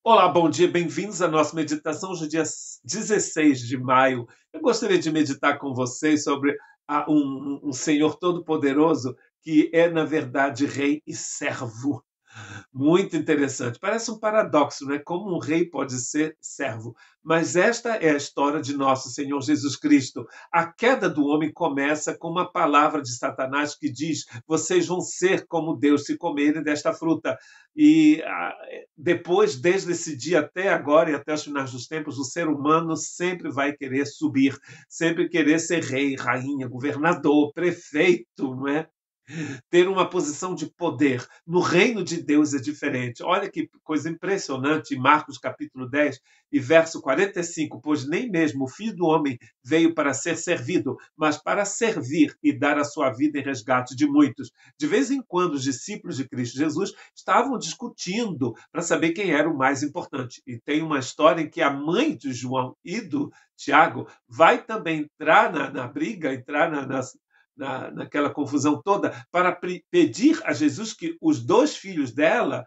Olá, bom dia, bem-vindos à nossa meditação hoje, dia 16 de maio. Eu gostaria de meditar com vocês sobre um Senhor Todo-Poderoso que é, na verdade, Rei e Servo. Muito interessante. Parece um paradoxo, né? Como um rei pode ser servo. Mas esta é a história de nosso Senhor Jesus Cristo. A queda do homem começa com uma palavra de Satanás que diz: vocês vão ser como Deus se comerem desta fruta. E depois, desde esse dia até agora e até os finais dos tempos, o ser humano sempre vai querer subir, sempre querer ser rei, rainha, governador, prefeito, não é? Ter uma posição de poder. No reino de Deus é diferente. Olha que coisa impressionante em Marcos capítulo 10 e verso 45, pois nem mesmo o Filho do Homem veio para ser servido, mas para servir e dar a sua vida em resgate de muitos. De vez em quando os discípulos de Cristo Jesus estavam discutindo para saber quem era o mais importante. E tem uma história em que a mãe de João e do Tiago vai também entrar na briga, entrar naquela confusão toda, para pedir a Jesus que os dois filhos dela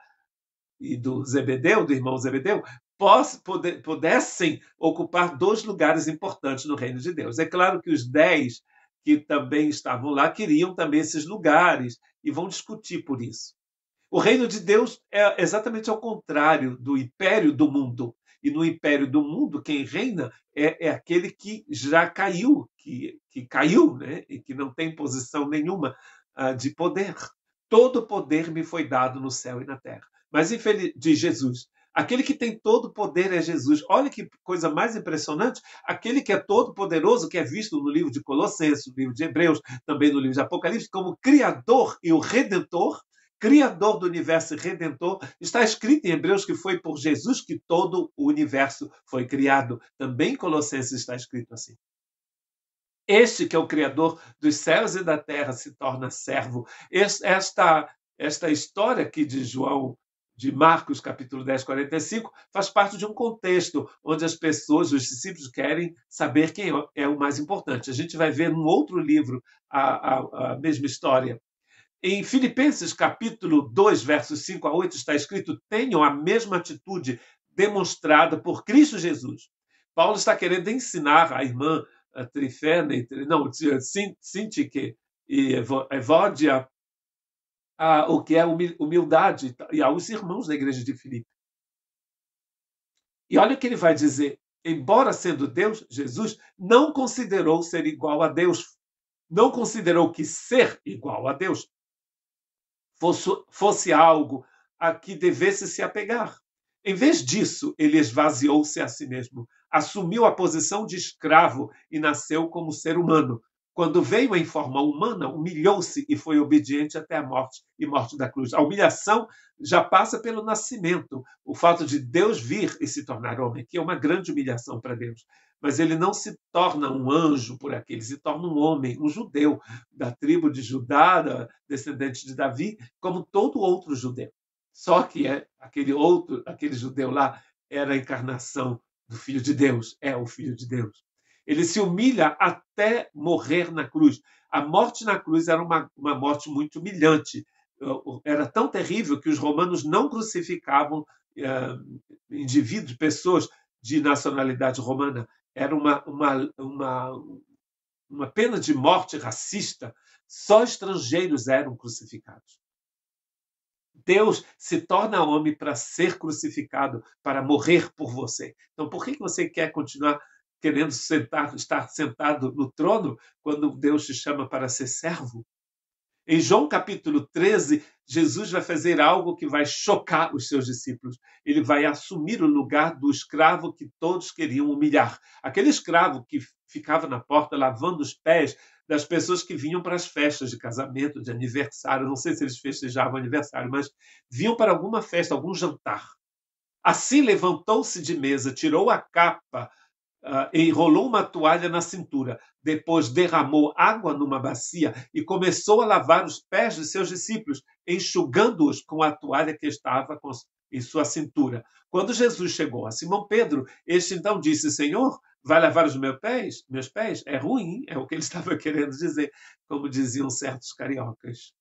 e do Zebedeu, do irmão Zebedeu, pudessem ocupar dois lugares importantes no reino de Deus. É claro que os 10 que também estavam lá queriam também esses lugares e vão discutir por isso. O reino de Deus é exatamente ao contrário do império do mundo. E no império do mundo, quem reina é aquele que já caiu, que caiu, né? E que não tem posição nenhuma de poder. Todo poder me foi dado no céu e na terra. Mas, de Jesus, aquele que tem todo o poder é Jesus. Olha que coisa mais impressionante. Aquele que é todo poderoso, que é visto no livro de Colossenses, no livro de Hebreus, também no livro de Apocalipse, como Criador e o Redentor, Criador do universo e Redentor, está escrito em Hebreus que foi por Jesus que todo o universo foi criado. Também em Colossenses está escrito assim. Este que é o Criador dos céus e da terra se torna servo. Esta história aqui de João, de Marcos, capítulo 10, 45, faz parte de um contexto onde as pessoas, os discípulos, querem saber quem é o mais importante. A gente vai ver num outro livro a mesma história. Em Filipenses capítulo 2, versos 5 a 8, está escrito: tenham a mesma atitude demonstrada por Cristo Jesus. Paulo está querendo ensinar a irmã Trifena, não, Sintique e Evódia o que é humildade e aos irmãos da igreja de Filipe. E olha o que ele vai dizer: embora sendo Deus, Jesus não considerou ser igual a Deus, não considerou que ser igual a Deus fosse algo a que devesse se apegar. Em vez disso, ele esvaziou-se a si mesmo, assumiu a posição de escravo e nasceu como ser humano. Quando veio em forma humana, humilhou-se e foi obediente até a morte e morte da cruz. A humilhação já passa pelo nascimento, o fato de Deus vir e se tornar homem, que é uma grande humilhação para Deus. Mas ele não se torna um anjo por aqui, ele se torna um homem, um judeu da tribo de Judá, descendente de Davi, como todo outro judeu. Só que aquele judeu lá era a encarnação do Filho de Deus, é o Filho de Deus. Ele se humilha até morrer na cruz. A morte na cruz era uma morte muito humilhante. Era tão terrível que os romanos não crucificavam indivíduos, pessoas de nacionalidade romana. Era uma pena de morte racista. Só estrangeiros eram crucificados. Deus se torna homem para ser crucificado, para morrer por você. Então, por que você quer continuar querendo estar sentado no trono quando Deus te chama para ser servo? Em João capítulo 13, Jesus vai fazer algo que vai chocar os seus discípulos. Ele vai assumir o lugar do escravo que todos queriam humilhar. Aquele escravo que ficava na porta lavando os pés das pessoas que vinham para as festas de casamento, de aniversário. Não sei se eles festejavam aniversário, mas vinham para alguma festa, algum jantar. Assim levantou-se de mesa, tirou a capa, enrolou uma toalha na cintura, depois derramou água numa bacia e começou a lavar os pés de seus discípulos, enxugando-os com a toalha que estava em sua cintura. Quando Jesus chegou a Simão Pedro, este então disse: Senhor, vai lavar os meus pés? Meus pés? É ruim, é o que ele estava querendo dizer, como diziam certos cariocas.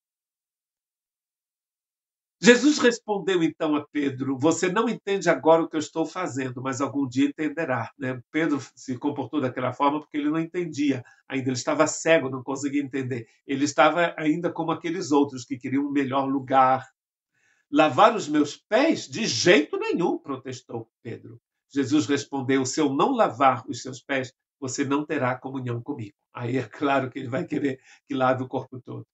Jesus respondeu então a Pedro: você não entende agora o que eu estou fazendo, mas algum dia entenderá. Né? Pedro se comportou daquela forma porque ele não entendia ainda, ele estava cego, não conseguia entender. Ele estava ainda como aqueles outros que queriam um melhor lugar. Lavar os meus pés? De jeito nenhum, protestou Pedro. Jesus respondeu: se eu não lavar os seus pés, você não terá comunhão comigo. Aí é claro que ele vai querer que lave o corpo todo.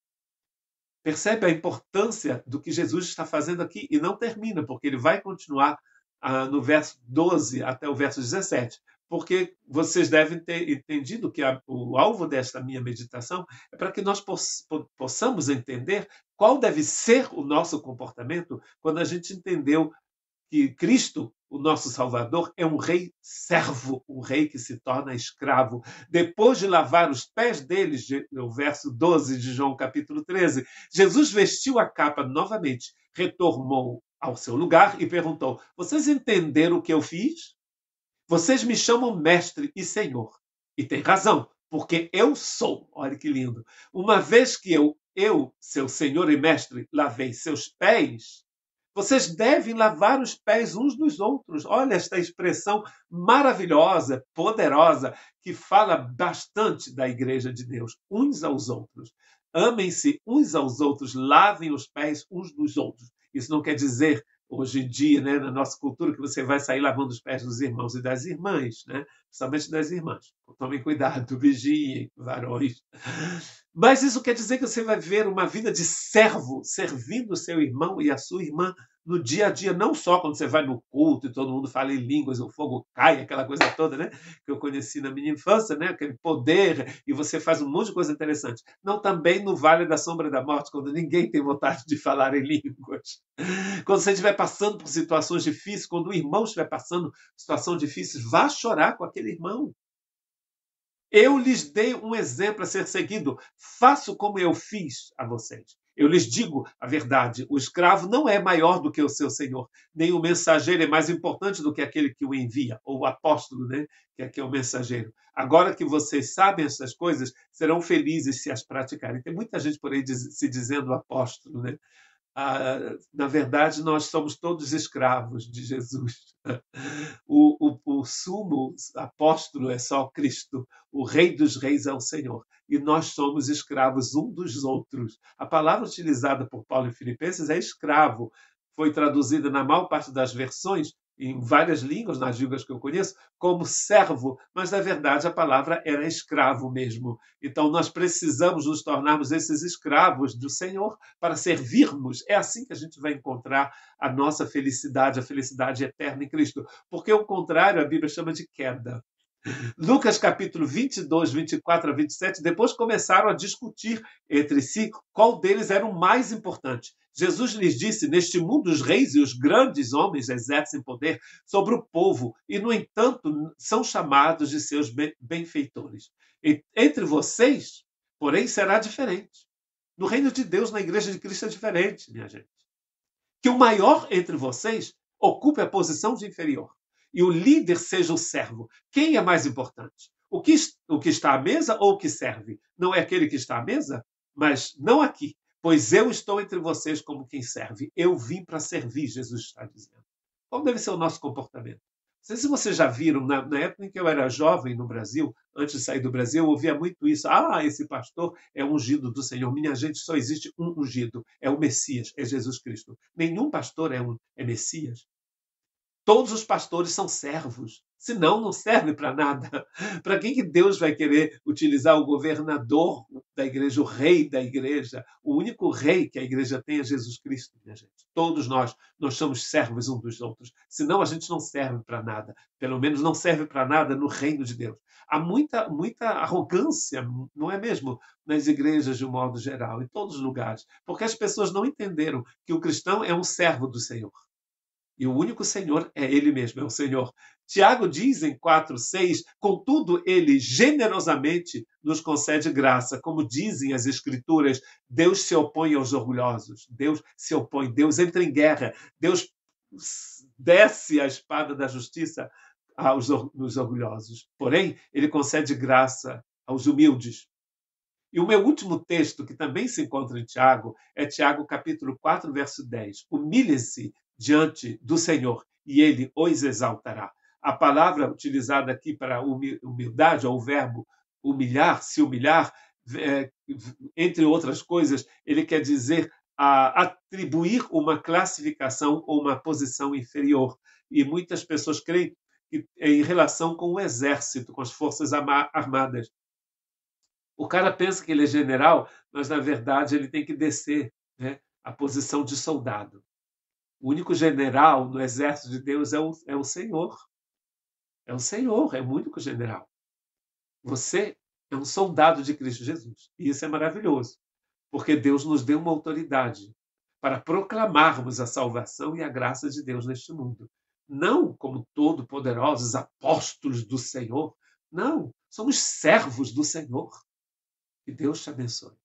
Percebe a importância do que Jesus está fazendo aqui e não termina, porque ele vai continuar no verso 12 até o verso 17. Porque vocês devem ter entendido que o alvo desta minha meditação é para que nós possamos entender qual deve ser o nosso comportamento quando a gente entendeu que Cristo, o nosso Salvador, é um rei servo, um rei que se torna escravo. Depois de lavar os pés deles, no verso 12 de João capítulo 13, Jesus vestiu a capa novamente, retornou ao seu lugar e perguntou: vocês entenderam o que eu fiz? Vocês me chamam mestre e senhor. E tem razão, porque eu sou. Olha que lindo. Uma vez que eu, seu senhor e mestre, lavei seus pés, vocês devem lavar os pés uns dos outros. Olha esta expressão maravilhosa, poderosa, que fala bastante da igreja de Deus. Uns aos outros. Amem-se uns aos outros, lavem os pés uns dos outros. Isso não quer dizer, hoje em dia, né, na nossa cultura, que você vai sair lavando os pés dos irmãos e das irmãs, né? Principalmente das irmãs. Tomem cuidado, vigiem, varões. Mas isso quer dizer que você vai ver uma vida de servo, servindo o seu irmão e a sua irmã no dia a dia, não só quando você vai no culto e todo mundo fala em línguas, o fogo cai, aquela coisa toda, né? Que eu conheci na minha infância, né? Aquele poder, e você faz um monte de coisa interessante. Não, também no Vale da Sombra da Morte, quando ninguém tem vontade de falar em línguas. Quando você estiver passando por situações difíceis, quando o irmão estiver passando por situações difíceis, vá chorar com aquele irmão. Eu lhes dei um exemplo a ser seguido. Faço como eu fiz a vocês. Eu lhes digo a verdade: o escravo não é maior do que o seu senhor, nem o mensageiro é mais importante do que aquele que o envia, ou o apóstolo, né? Que aqui é o mensageiro. Agora que vocês sabem essas coisas, serão felizes se as praticarem. Tem muita gente por aí se dizendo apóstolo, né? Na verdade, nós somos todos escravos de Jesus. O sumo apóstolo é só Cristo, o Rei dos Reis é o Senhor, e nós somos escravos um dos outros. A palavra utilizada por Paulo em Filipenses é escravo, foi traduzida na maior parte das versões, em várias línguas, nas línguas que eu conheço, como servo, mas na verdade a palavra era escravo mesmo. Então nós precisamos nos tornarmos esses escravos do Senhor para servirmos. É assim que a gente vai encontrar a nossa felicidade, a felicidade eterna em Cristo. Porque o contrário a Bíblia chama de queda. Lucas capítulo 22, 24 a 27, depois começaram a discutir entre si qual deles era o mais importante. Jesus lhes disse: neste mundo os reis e os grandes homens exercem poder sobre o povo e, no entanto, são chamados de seus benfeitores. Entre vocês, porém, será diferente. No reino de Deus, na igreja de Cristo, é diferente, minha gente. Que o maior entre vocês ocupe a posição de inferior e o líder seja o servo. Quem é mais importante? O que está à mesa ou o que serve? Não é aquele que está à mesa? Mas não aqui, pois eu estou entre vocês como quem serve. Eu vim para servir, Jesus está dizendo. Qual deve ser o nosso comportamento? Não sei se vocês já viram, na época em que eu era jovem no Brasil, antes de sair do Brasil, eu ouvia muito isso. Esse pastor é ungido do Senhor. Minha gente, só existe um ungido. É o Messias, é Jesus Cristo. Nenhum pastor é Messias. Todos os pastores são servos. Senão, não serve para nada. Para quem que Deus vai querer utilizar o governador da igreja, o rei da igreja? O único rei que a igreja tem é Jesus Cristo, minha gente. Todos nós somos servos uns dos outros. Senão, a gente não serve para nada. Pelo menos não serve para nada no reino de Deus. Há muita arrogância, não é mesmo? Nas igrejas, de um modo geral, em todos os lugares. Porque as pessoas não entenderam que o cristão é um servo do Senhor. E o único Senhor é Ele mesmo, é o Senhor. Tiago diz em 4,6, contudo, Ele generosamente nos concede graça. Como dizem as Escrituras, Deus se opõe aos orgulhosos. Deus se opõe, Deus entra em guerra. Deus desce a espada da justiça nos orgulhosos. Porém, Ele concede graça aos humildes. E o meu último texto, que também se encontra em Tiago, é Tiago capítulo 4, verso 10. Humilhem-se diante do Senhor e ele os exaltará. A palavra utilizada aqui para humildade, ou o verbo humilhar, se humilhar, entre outras coisas, ele quer dizer atribuir uma classificação ou uma posição inferior. E muitas pessoas creem que é em relação com o exército, com as forças armadas. O cara pensa que ele é general, mas na verdade ele tem que descer, né, a posição de soldado. O único general no exército de Deus é o Senhor. É o Senhor, é o único general. Você é um soldado de Cristo Jesus. E isso é maravilhoso, porque Deus nos deu uma autoridade para proclamarmos a salvação e a graça de Deus neste mundo. Não como todo-poderosos apóstolos do Senhor. Não, somos servos do Senhor. Que Deus te abençoe.